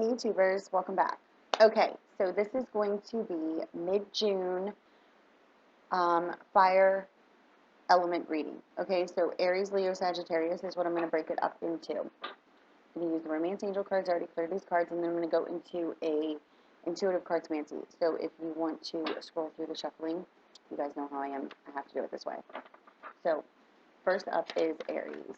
Hey YouTubers, welcome back. Okay, so this is going to be mid-June fire element reading. Okay, so Aries, Leo, Sagittarius is what I'm going to break it up into. I'm going to use the Romance Angel cards. I already cleared these cards, and then I'm going to go into a intuitive cards fancy. So if you want to scroll through the shuffling, you guys know how I am. I have to do it this way. So first up is Aries.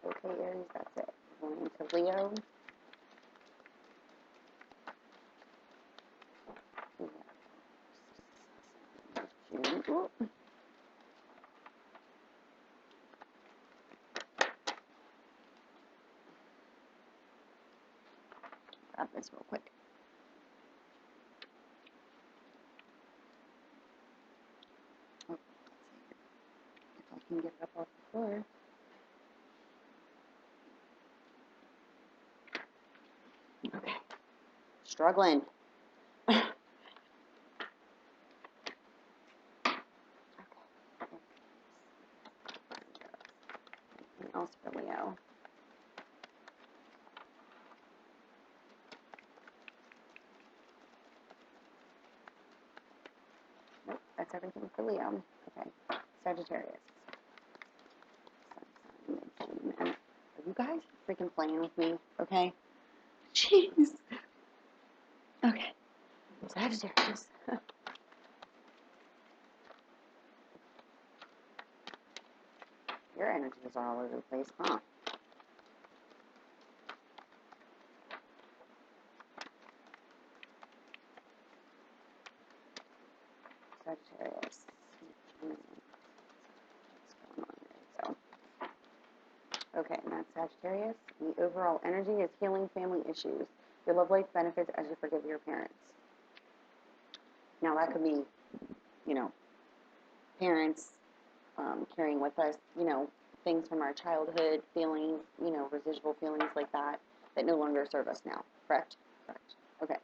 Okay, Aries, that's it. Going into Leo. June. Grab this real quick. Oh, let's see if I can get it up off the floor. Okay. Struggling. Okay. Anything else for Leo? Nope, that's everything for Leo. Okay. Sagittarius. Sun, June. And are you guys freaking playing with me? Okay. Jeez. Okay. Sagittarius. Your energies are all over the place, huh? Sagittarius. What's going on there? So, okay, and that's Sagittarius. The overall energy is healing family issues. Your love life benefits as you forgive your parents. Now that could be, you know, parents carrying with us, things from our childhood, feelings, residual feelings like that, that no longer serve us now. Correct? Correct. Okay.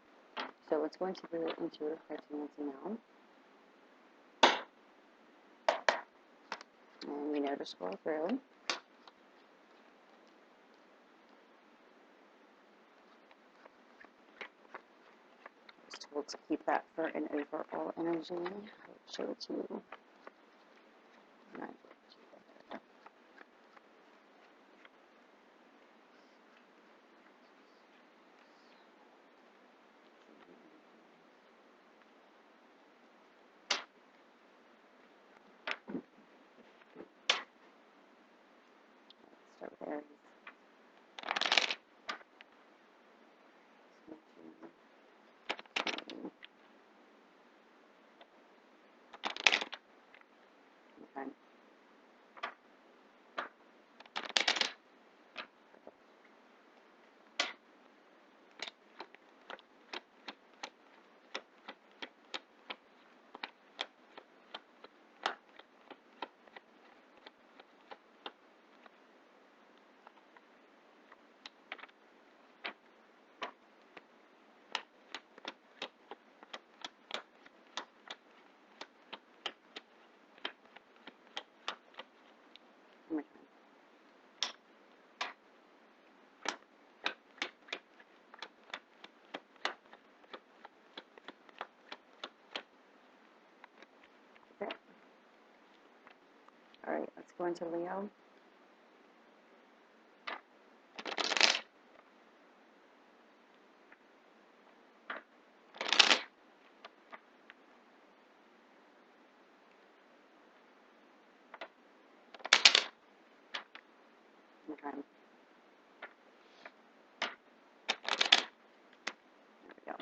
So let's go into the intuitive cartomancy now. And we know to scroll through. Just able to keep that for an overall energy. I will show it to you. Not start with Aries. Okay. One more time. Okay. All right, let's go into Leo. Okay. There we go.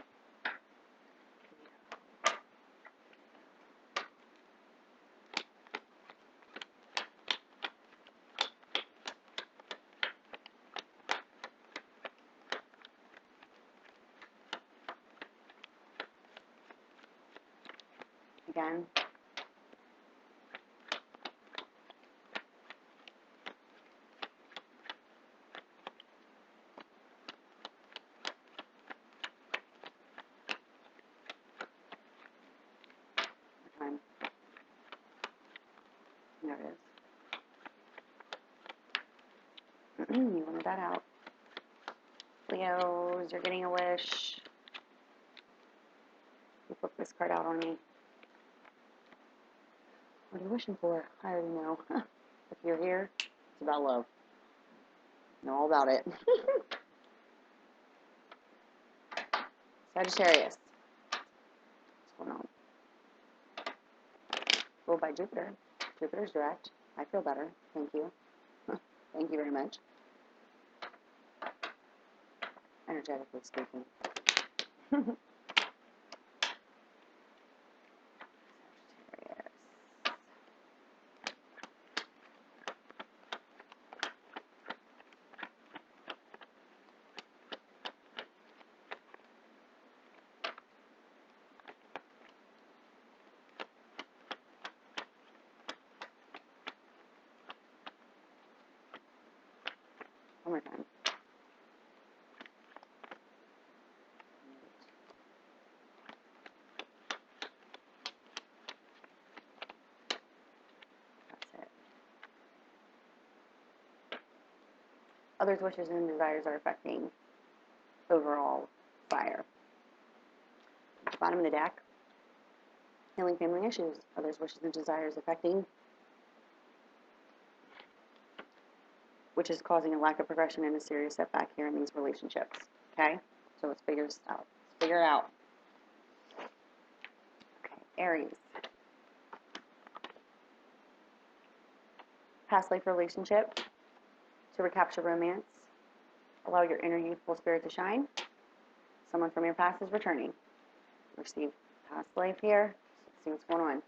again. Time. There it is. You wanted that out. Leos, you're getting a wish. You flip this card out on me. What are you wishing for? I already know. If you're here, it's about love. Know all about it. Sagittarius. What's going on? Ruled by Jupiter. Jupiter's direct. I feel better. Thank you. Thank you very much. Energetically speaking. Sagittarius. One more time. That's it. Others' wishes and desires are affecting overall fire. Bottom of the deck. Healing family issues. Others' wishes and desires affecting, which is causing a lack of progression and a serious setback here in these relationships. Okay? So let's figure this out. Let's figure it out. Okay, Aries. Past life relationship to recapture romance. Allow your inner youthful spirit to shine. Someone from your past is returning. Receive past life here. Let's see what's going on.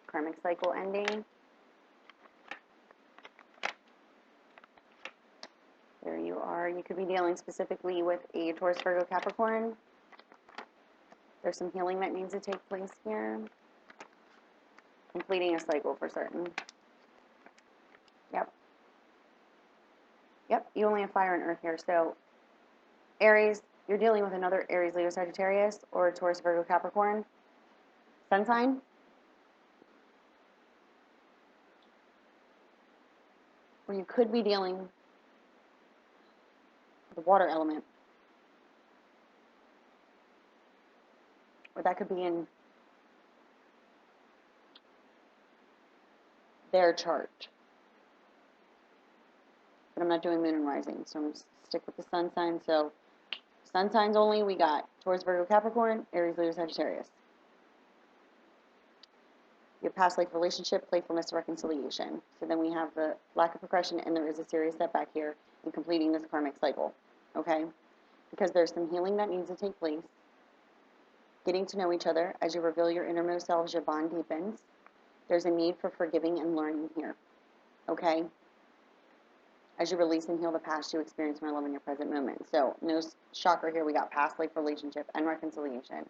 Karmic cycle ending. There you are. You could be dealing specifically with a Taurus, Virgo, Capricorn. There's some healing that needs to take place here. Completing a cycle for certain. Yep. Yep, you only have fire and earth here. So, Aries, you're dealing with another Aries, Leo, Sagittarius, or Taurus, Virgo, Capricorn. Sun sign. Or you could be dealing with the water element. Or that could be in their chart. But I'm not doing moon and rising, so I'm going to stick with the sun sign. So, sun signs only, we got Taurus, Virgo, Capricorn, Aries, Leo, Sagittarius. Your past life relationship, playfulness, reconciliation. So then we have the lack of progression, and there is a serious setback here in completing this karmic cycle. Okay? Because there's some healing that needs to take place. Getting to know each other. As you reveal your innermost selves, your bond deepens. There's a need for forgiving and learning here. Okay? As you release and heal the past, you experience more love in your present moment. So, no shocker here. We got past life relationship and reconciliation.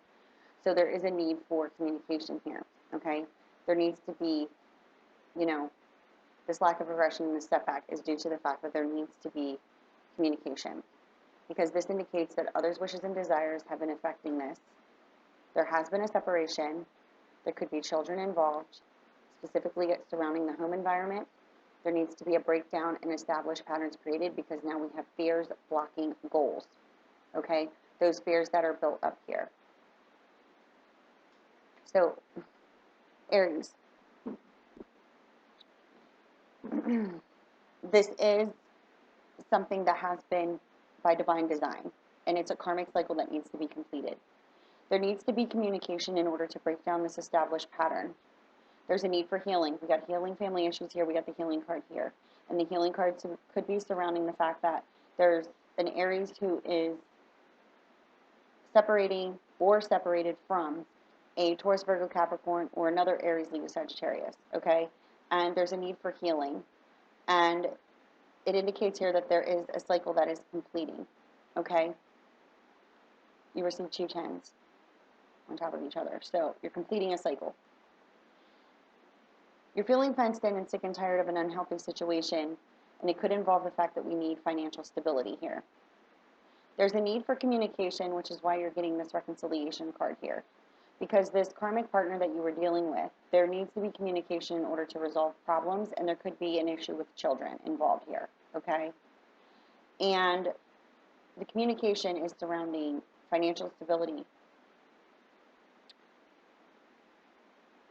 So there is a need for communication here. Okay? There needs to be, this lack of progression and this setback is due to the fact that there needs to be communication. Because this indicates that others' wishes and desires have been affecting this. There has been a separation. There could be children involved, specifically surrounding the home environment. There needs to be a breakdown and established patterns created because now we have fears blocking goals. Okay? Those fears that are built up here. So, Aries. This is something that has been by divine design, and it's a karmic cycle that needs to be completed. There needs to be communication in order to break down this established pattern. There's a need for healing. We got healing family issues here. We got the healing card here. And the healing card could be surrounding the fact that there's an Aries who is separating or separated from a Taurus, Virgo, Capricorn, or another Aries, Leo, Sagittarius, okay? And there's a need for healing. And it indicates here that there is a cycle that is completing, okay? You receive 2 tens on top of each other. So you're completing a cycle. You're feeling fenced in and sick and tired of an unhealthy situation, and it could involve the fact that we need financial stability here. There's a need for communication, which is why you're getting this reconciliation card here. Because this karmic partner that you were dealing with, there needs to be communication in order to resolve problems, and there could be an issue with children involved here, okay? And the communication is surrounding financial stability,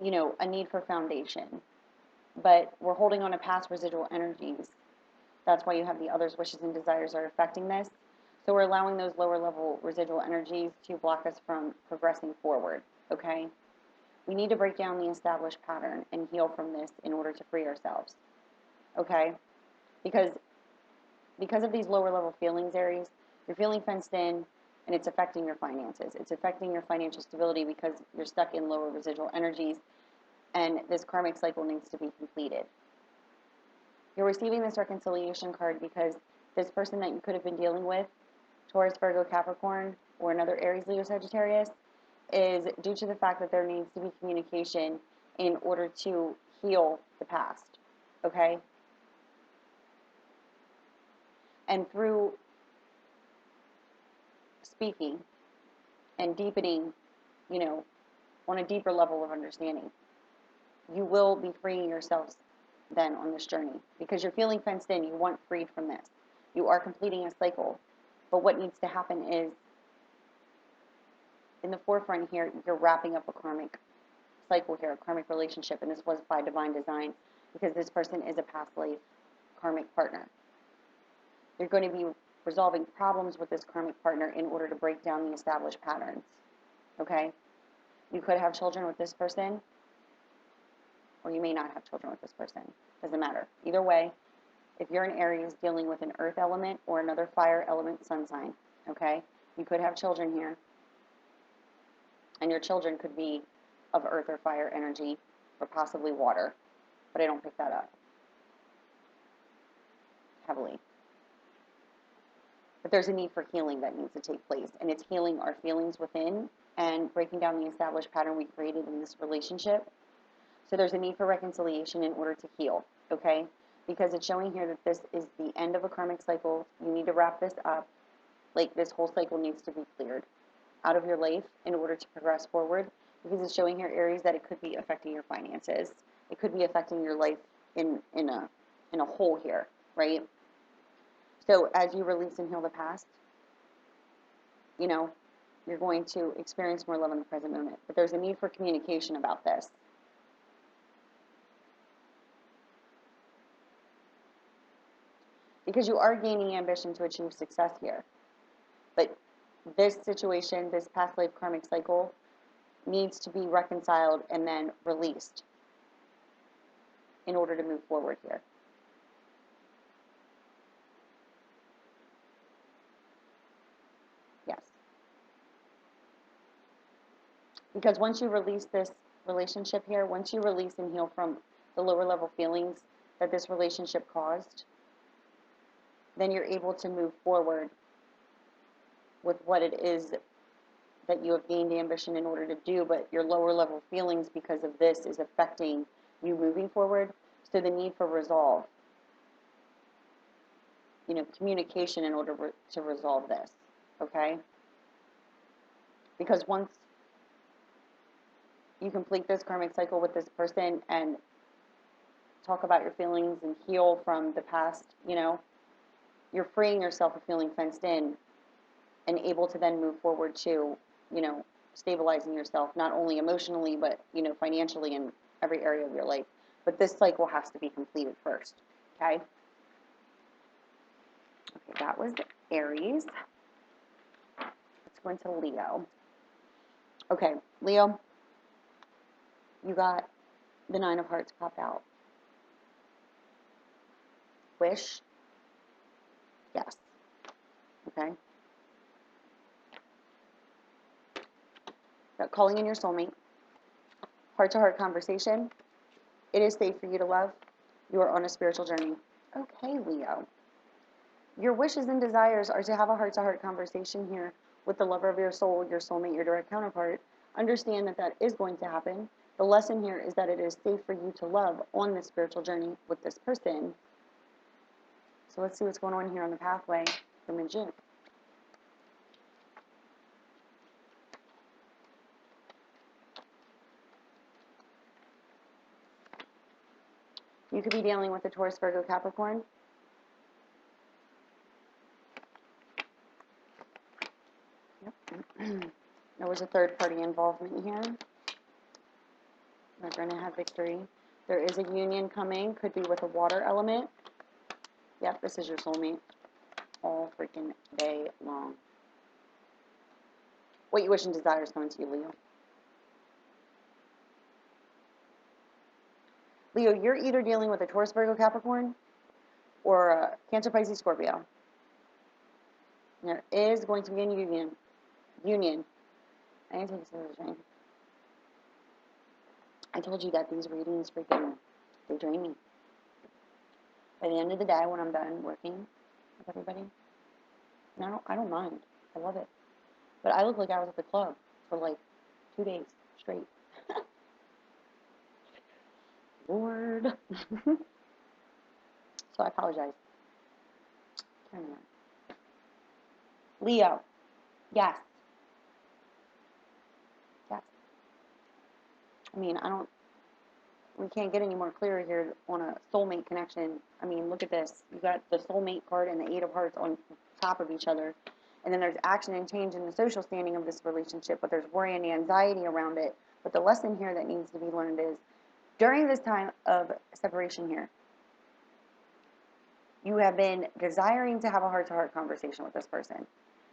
you know, a need for foundation. But we're holding on to past residual energies. That's why you have the others' wishes and desires are affecting this. So we're allowing those lower level residual energies to block us from progressing forward, okay? We need to break down the established pattern and heal from this in order to free ourselves, okay? Because of these lower level feelings, Aries, you're feeling fenced in and it's affecting your finances. It's affecting your financial stability because you're stuck in lower residual energies, and this karmic cycle needs to be completed. You're receiving this reconciliation card because this person that you could have been dealing with, Taurus, Virgo, Capricorn, or another Aries, Leo, Sagittarius, is due to the fact that there needs to be communication in order to heal the past, okay? And through speaking and deepening, you know, on a deeper level of understanding, you will be freeing yourselves then on this journey because you're feeling fenced in. You want freed from this. You are completing a cycle. But what needs to happen is, in the forefront here, you're wrapping up a karmic cycle here, a karmic relationship, and this was by divine design because this person is a past life karmic partner. You're going to be resolving problems with this karmic partner in order to break down the established patterns, okay? You could have children with this person, or you may not have children with this person. Doesn't matter. Either way, if you're an Aries dealing with an earth element or another fire element sun sign, okay, you could have children here. And your children could be of earth or fire energy or possibly water, but I don't pick that up heavily. But there's a need for healing that needs to take place, and it's healing our feelings within and breaking down the established pattern we created in this relationship. So there's a need for reconciliation in order to heal, okay? Because it's showing here that this is the end of a karmic cycle. You need to wrap this up. Like, this whole cycle needs to be cleared out of your life in order to progress forward. Because it's showing here, Aries, that it could be affecting your finances. It could be affecting your life in a whole here, right? So as you release and heal the past, you know, you're going to experience more love in the present moment. But there's a need for communication about this. Because you are gaining ambition to achieve success here. But this situation, this past life karmic cycle, needs to be reconciled and then released in order to move forward here. Yes. Because once you release this relationship here, once you release and heal from the lower level feelings that this relationship caused, then you're able to move forward with what it is that you have gained ambition in order to do, but your lower level feelings because of this is affecting you moving forward. So the need for resolve, you know, communication in order to resolve this, okay? Because once you complete this karmic cycle with this person and talk about your feelings and heal from the past, you know, you're freeing yourself of feeling fenced in and able to then move forward to, you know, stabilizing yourself, not only emotionally, but, you know, financially in every area of your life. But this cycle has to be completed first, okay? Okay, that was Aries. Let's go into Leo. Okay, Leo, you got the 9 of Hearts popped out. Wish? Yes. Okay? Got calling in your soulmate. Heart-to-heart conversation. It is safe for you to love. You are on a spiritual journey. Okay, Leo. Your wishes and desires are to have a heart-to-heart conversation here with the lover of your soul, your soulmate, your direct counterpart. Understand that that is going to happen. The lesson here is that it is safe for you to love on this spiritual journey with this person. So let's see what's going on here on the pathway for mid-June. You could be dealing with a Taurus, Virgo, Capricorn. Yep. There was a third party involvement here. They're going to have victory. There is a union coming. Could be with a water element. Yep, this is your soulmate. All freaking day long. What you wish and desire is coming to you, Leo. Leo, you're either dealing with a Taurus, Virgo, Capricorn, or a Cancer, Pisces, Scorpio. There is going to be a union. I need to take this drink. I told you that these readings freaking, they drain me. By the end of the day, when I'm done working with everybody, and I don't mind. I love it. But I look like I was at the club for like 2 days straight. Lord. So I apologize. Turn around. Leo. Yes. Yes. I mean, we can't get any more clear here on a soulmate connection. I mean, look at this. You got the soulmate card and the Eight of Hearts on top of each other. And then there's action and change in the social standing of this relationship, but there's worry and anxiety around it. But the lesson here that needs to be learned is, during this time of separation here, you have been desiring to have a heart-to-heart conversation with this person.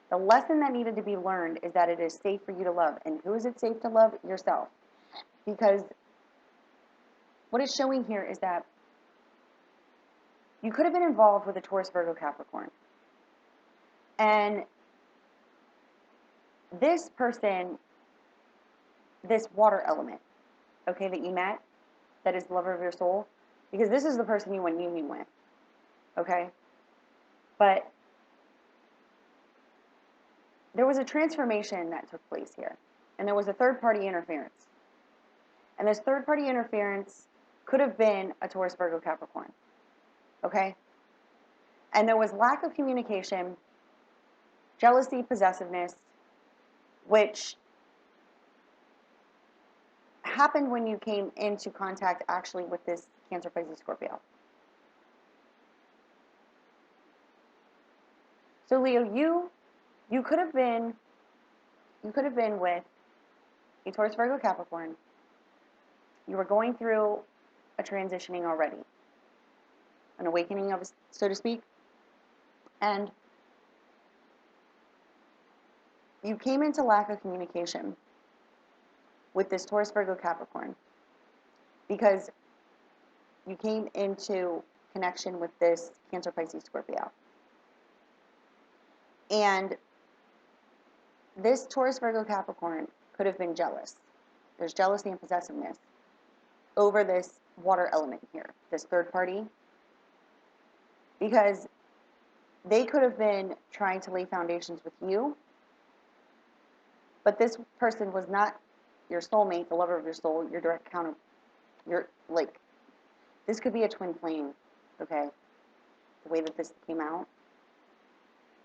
The lesson that needed to be learned is that it is safe for you to love. And who is it safe to love? Yourself. Because what it's showing here is that you could have been involved with a Taurus, Virgo, Capricorn. And this person, this water element, okay, that you met, that is the lover of your soul, because this is the person you went union with, okay? But there was a transformation that took place here, and there was a third-party interference. And this third-party interference could have been a Taurus, Virgo, Capricorn, okay? And there was lack of communication, jealousy, possessiveness, which happened when you came into contact actually with this Cancer, Pisces, Scorpio. So Leo, you could have been with a Taurus, Virgo, Capricorn. You were going through a transitioning already, an awakening of, so to speak, and you came into lack of communication with this Taurus, Virgo, Capricorn because you came into connection with this Cancer, Pisces, Scorpio. And this Taurus, Virgo, Capricorn could have been jealous. There's jealousy and possessiveness over this water element here, this third party, because they could have been trying to lay foundations with you, but this person was not your soulmate, the lover of your soul, your direct counter, this could be a twin flame, okay, the way that this came out.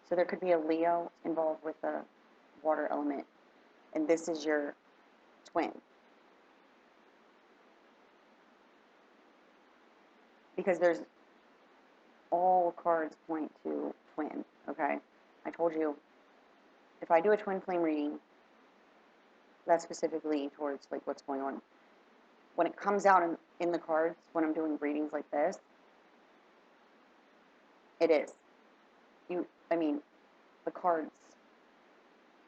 So there could be a Leo involved with the water element, and this is your twin. Because there's all cards point to twin, okay? I told you, if I do a twin flame reading, that's specifically towards like what's going on. When it comes out in the cards, when I'm doing readings like this, it is. The cards,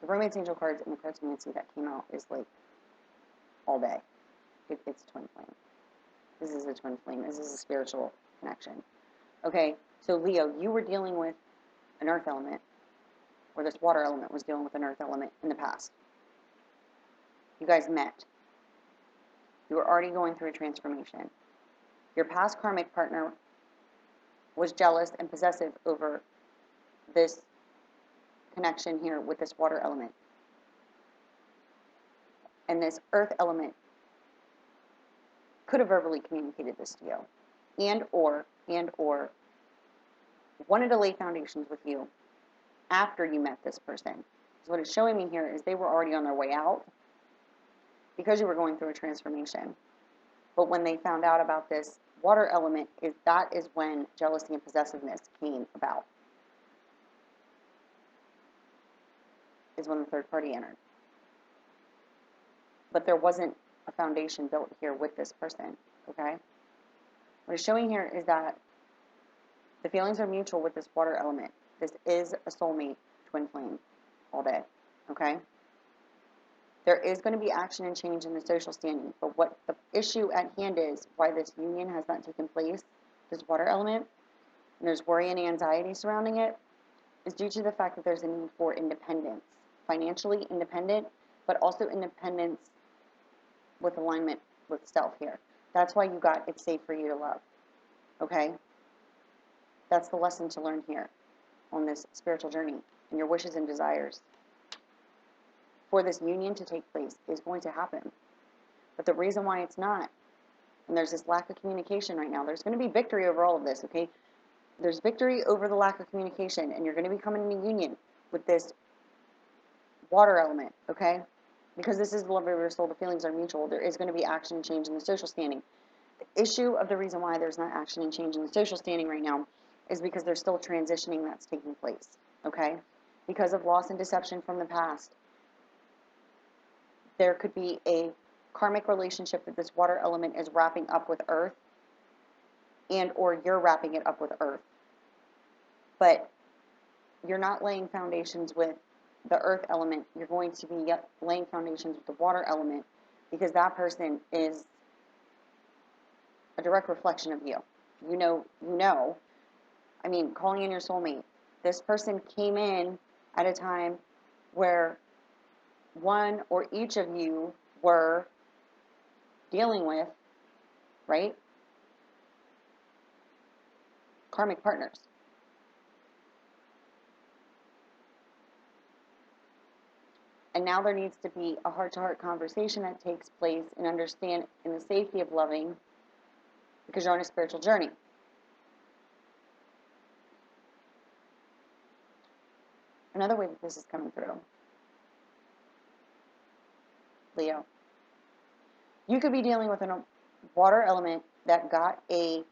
the romance angel cards and the cartomancy that came out is like all day. It's twin flame. This is a twin flame. This is a spiritual connection. Okay, so Leo, you were dealing with an earth element, or this water element was dealing with an earth element in the past. You guys met. You were already going through a transformation. Your past karmic partner was jealous and possessive over this connection here with this water element. And this earth element could have verbally communicated this to you, and or wanted to lay foundations with you after you met this person. So what it's showing me here is they were already on their way out because you were going through a transformation. But when they found out about this water element, that is when jealousy and possessiveness came about. Is when the third party entered. But there wasn't a foundation built here with this person, okay? What it's showing here is that the feelings are mutual with this water element. This is a soulmate twin flame all day, okay? There is going to be action and change in the social standing, but what the issue at hand is, why this union has not taken place, this water element, and there's worry and anxiety surrounding it, is due to the fact that there's a need for independence, financially independent, but also independence with alignment with self here. That's why you got it's safe for you to love, okay? That's the lesson to learn here on this spiritual journey, and your wishes and desires for this union to take place is going to happen. But the reason why it's not, and there's this lack of communication right now, there's going to be victory over all of this, okay? There's victory over the lack of communication, and you're going to be coming into union with this water element, okay? Because this is the love of your soul, the feelings are mutual. There is going to be action and change in the social standing. The issue of the reason why there's not action and change in the social standing right now is because there's still transitioning that's taking place, okay? Because of loss and deception from the past. There could be a karmic relationship that this water element is wrapping up with earth, and or you're wrapping it up with earth. But you're not laying foundations with the earth element. You're going to be laying foundations with the water element, because that person is a direct reflection of you. You know. I mean, calling in your soulmate. This person came in at a time where one or each of you were dealing with, right, karmic partners. And now there needs to be a heart-to-heart conversation that takes place and understand in the safety of loving, because you're on a spiritual journey. Another way that this is coming through, Leo, you could be dealing with a water element that got a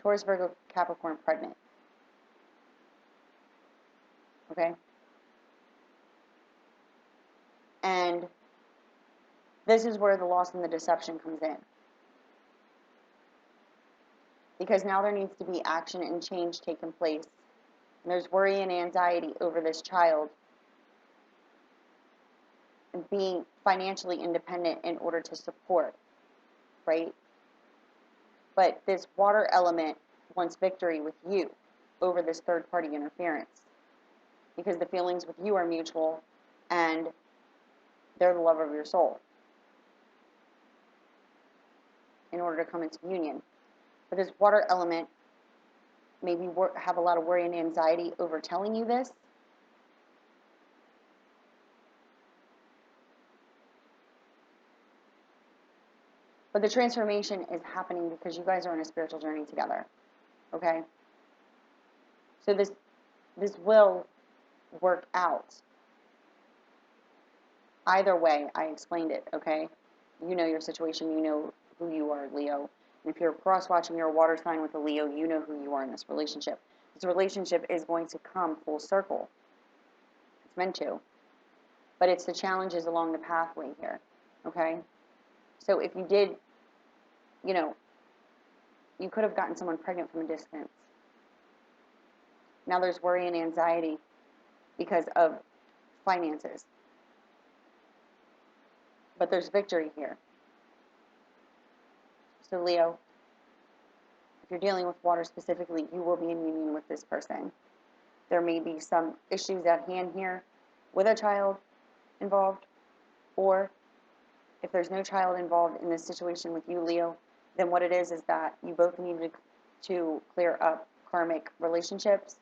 Taurus, Virgo, Capricorn pregnant. Okay? And this is where the loss and the deception comes in. Because now there needs to be action and change taking place. And there's worry and anxiety over this child and being financially independent in order to support, right? But this water element wants victory with you over this third-party interference, because the feelings with you are mutual and they're the lover of your soul in order to come into union. But this water element maybe have a lot of worry and anxiety over telling you this. But the transformation is happening because you guys are on a spiritual journey together. Okay? So this will work out. Either way, I explained it, okay? You know your situation, you know who you are, Leo. And if you're cross-watching, you're a water sign with a Leo, you know who you are in this relationship. This relationship is going to come full circle. It's meant to. But it's the challenges along the pathway here, okay? So if you did, you could have gotten someone pregnant from a distance. Now there's worry and anxiety because of finances. But there's victory here. So Leo, if you're dealing with water specifically, you will be in union with this person. There may be some issues at hand here with a child involved, or If there's no child involved in this situation with you, Leo, then what it is that you both need to clear up karmic relationships,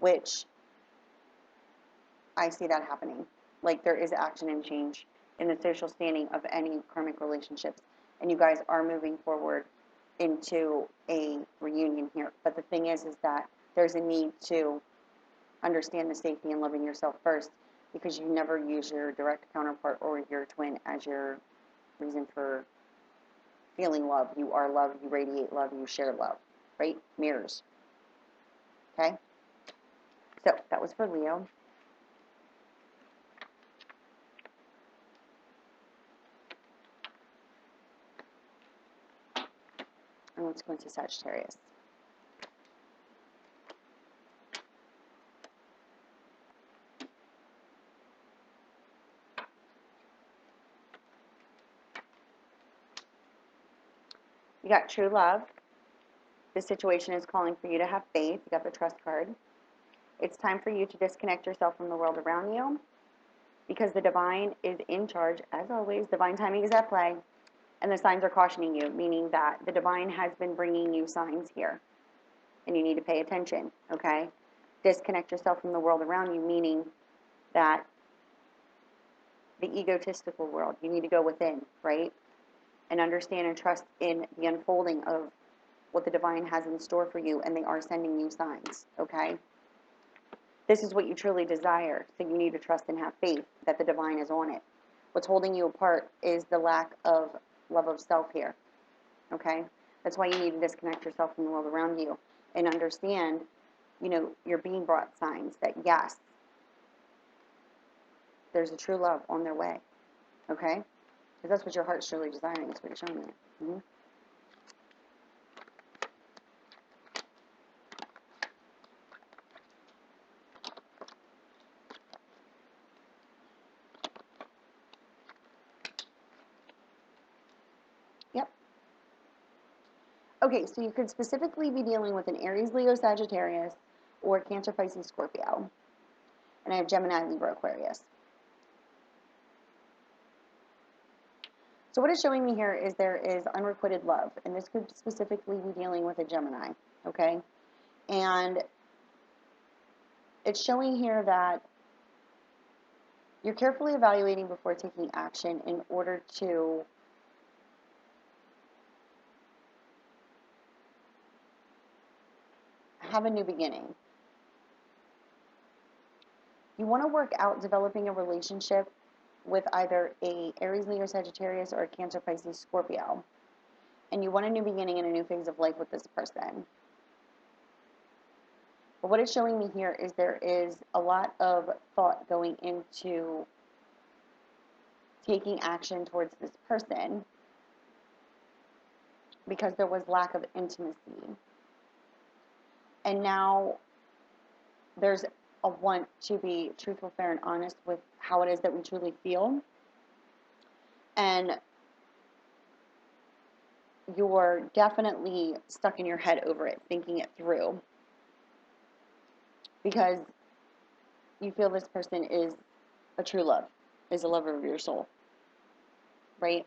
which I see that happening. Like there is action and change in the social standing of any karmic relationships, and you guys are moving forward into a reunion here. But the thing is that there's a need to understand the safety and loving yourself first, because you never use your direct counterpart or your twin as your reason for feeling love. You are love, you radiate love, you share love, right? Mirrors. Okay? So that was for Leo. And let's go into Sagittarius. You got true love. This situation is calling for you to have faith. You got the trust card. It's time for you to disconnect yourself from the world around you, because the divine is in charge, as always. Divine timing is at play, and the signs are cautioning you, meaning that the divine has been bringing you signs here, and you need to pay attention, okay? Disconnect yourself from the world around you, meaning that the egotistical world, you need to go within, right? And understand and trust in the unfolding of what the divine has in store for you, and they are sending you signs, okay? This is what you truly desire, so you need to trust and have faith that the divine is on it. What's holding you apart is the lack of love of self here, okay? That's why you need to disconnect yourself from the world around you and understand, you know, you're being brought signs that, yes, there's a true love on their way, okay? Because that's what your heart's truly desiring. That's what you're showing me. Mm-hmm. Yep. Okay, so you could specifically be dealing with an Aries, Leo, Sagittarius, or Cancer, Pisces, Scorpio. And I have Gemini, Libra, Aquarius. So what it's showing me here is there is unrequited love, and this could specifically be dealing with a Gemini, okay? And it's showing here that you're carefully evaluating before taking action in order to have a new beginning. You want to work out developing a relationship with either a Aries, Leo, Sagittarius, or a Cancer, Pisces, Scorpio. And you want a new beginning and a new phase of life with this person. But what it's showing me here is there is a lot of thought going into taking action towards this person because there was lack of intimacy. And now there's a want to be truthful, fair, and honest with how it is that we truly feel. And you're definitely stuck in your head over it, thinking it through. Because you feel this person is a true love, is a lover of your soul. Right?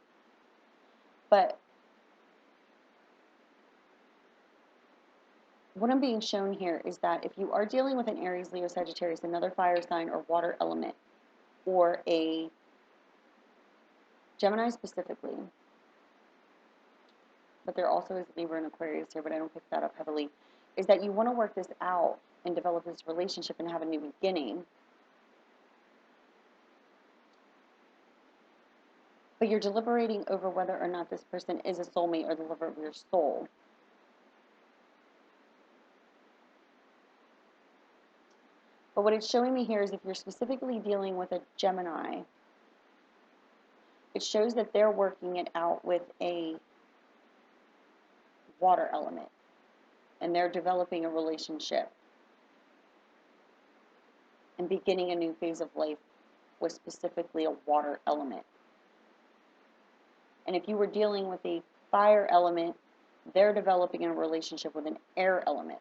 But what I'm being shown here is that if you are dealing with an Aries, Leo, Sagittarius, another fire sign or water element, or a Gemini specifically, but there also is Libra and Aquarius here, but I don't pick that up heavily, is that you want to work this out and develop this relationship and have a new beginning. But you're deliberating over whether or not this person is a soulmate or the lover of your soul. But what it's showing me here is if you're specifically dealing with a Gemini, it shows that they're working it out with a water element. And they're developing a relationship and beginning a new phase of life with specifically a water element. And if you were dealing with a fire element, they're developing a relationship with an air element.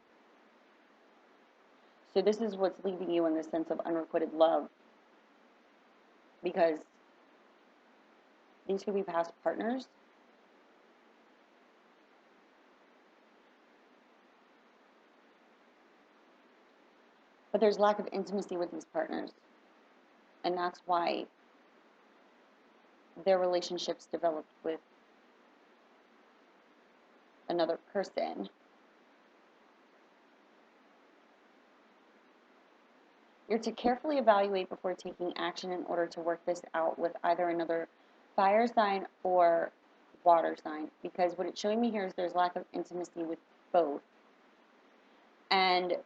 So this is what's leaving you in the sense of unrequited love, because These could be past partners. But there's lack of intimacy with these partners. And that's why their relationships developed with another person. You're to carefully evaluate before taking action in order to work this out with either another fire sign or water sign, because what it's showing me here is there's lack of intimacy with both. And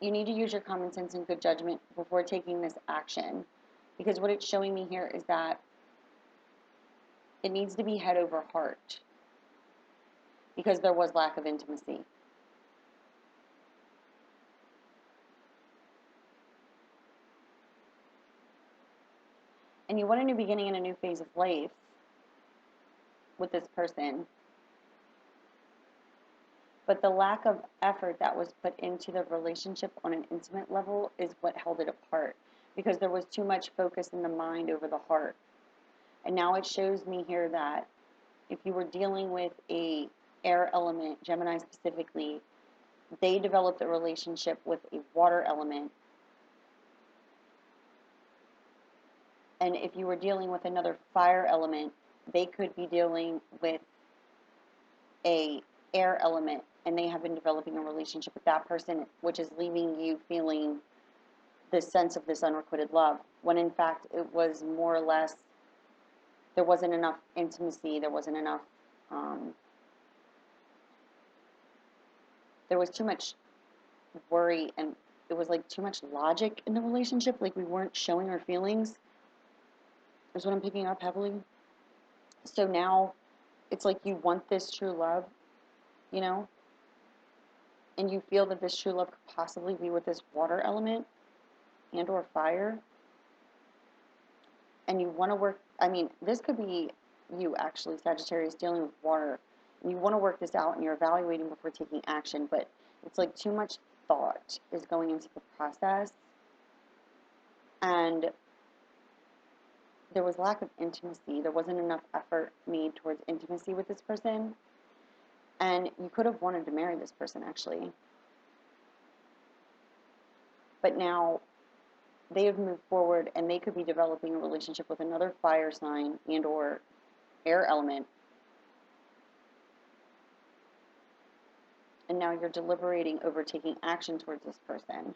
you need to use your common sense and good judgment before taking this action, because what it's showing me here is that it needs to be head over heart, because there was lack of intimacy. And you want a new beginning and a new phase of life with this person. But the lack of effort that was put into the relationship on an intimate level is what held it apart, because there was too much focus in the mind over the heart. And now it shows me here that if you were dealing with a air element, Gemini specifically, they developed a relationship with a water element. And if you were dealing with another fire element, they could be dealing with a air element, and they have been developing a relationship with that person, which is leaving you feeling this sense of this unrequited love, when in fact it was more or less, there wasn't enough intimacy, there wasn't enough, there was too much worry, and it was like too much logic in the relationship, like we weren't showing our feelings, is what I'm picking up heavily. So now it's like you want this true love, you know, and you feel that this true love could possibly be with this water element and or fire, and you want to work, I mean, this could be you actually, Sagittarius, dealing with water, and you want to work this out, and you're evaluating before taking action, but it's like too much thought is going into the process, and there was lack of intimacy. There wasn't enough effort made towards intimacy with this person, and you could have wanted to marry this person, actually. But now they have moved forward, and they could be developing a relationship with another fire sign and or air element. And now you're deliberating over taking action towards this person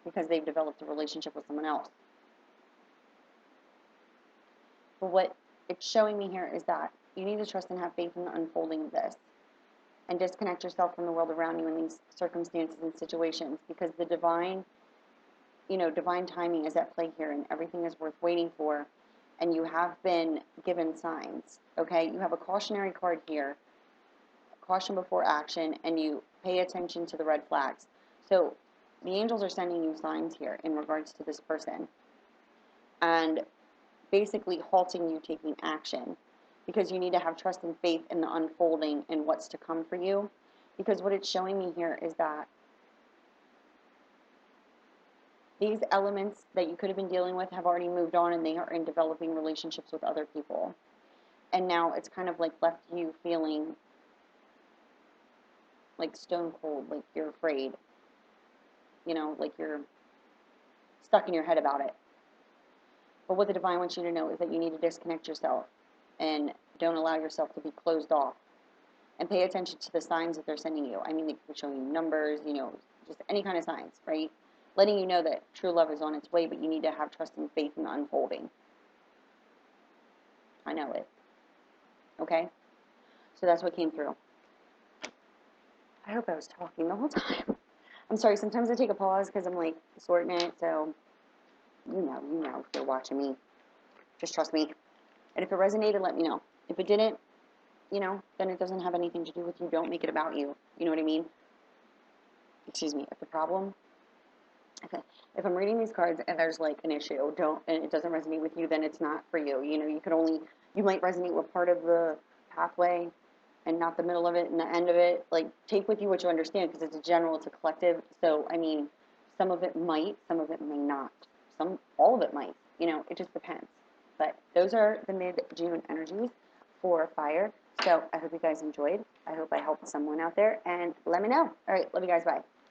because they've developed a relationship with someone else. But what it's showing me here is that you need to trust and have faith in the unfolding of this, and disconnect yourself from the world around you in these circumstances and situations, because the divine, divine timing is at play here, and everything is worth waiting for, and you have been given signs, okay? You have a cautionary card here, caution before action, and you pay attention to the red flags. So the angels are sending you signs here in regards to this person, and basically halting you taking action, because you need to have trust and faith in the unfolding and what's to come for you, because what it's showing me here is that these elements that you could have been dealing with have already moved on, and they are in developing relationships with other people, and now it's kind of like left you feeling like stone cold, like you're afraid, like you're stuck in your head about it. But what the divine wants you to know is that you need to disconnect yourself and don't allow yourself to be closed off, and pay attention to the signs that they're sending you. I mean, they could be showing you numbers, just any kind of signs, right? Letting you know that true love is on its way, but you need to have trust and faith in the unfolding. I know it. Okay? So that's what came through. I hope I was talking the whole time. I'm sorry, sometimes I take a pause because I'm like sorting it, so if you're watching me. Just trust me. And if it resonated, let me know. If it didn't, then it doesn't have anything to do with you. Don't make it about you. You know what I mean? Excuse me. If the problem, if I'm reading these cards and there's like an issue, and it doesn't resonate with you, then it's not for you. You might resonate with part of the pathway and not the middle of it and the end of it. Like, take with you what you understand, because it's a general, it's a collective. So, I mean, some of it might, some of it may not. All of it might. It just depends. But those are the mid-June energies for fire. So I hope you guys enjoyed. I hope I helped someone out there. And let me know. All right. Love you guys. Bye.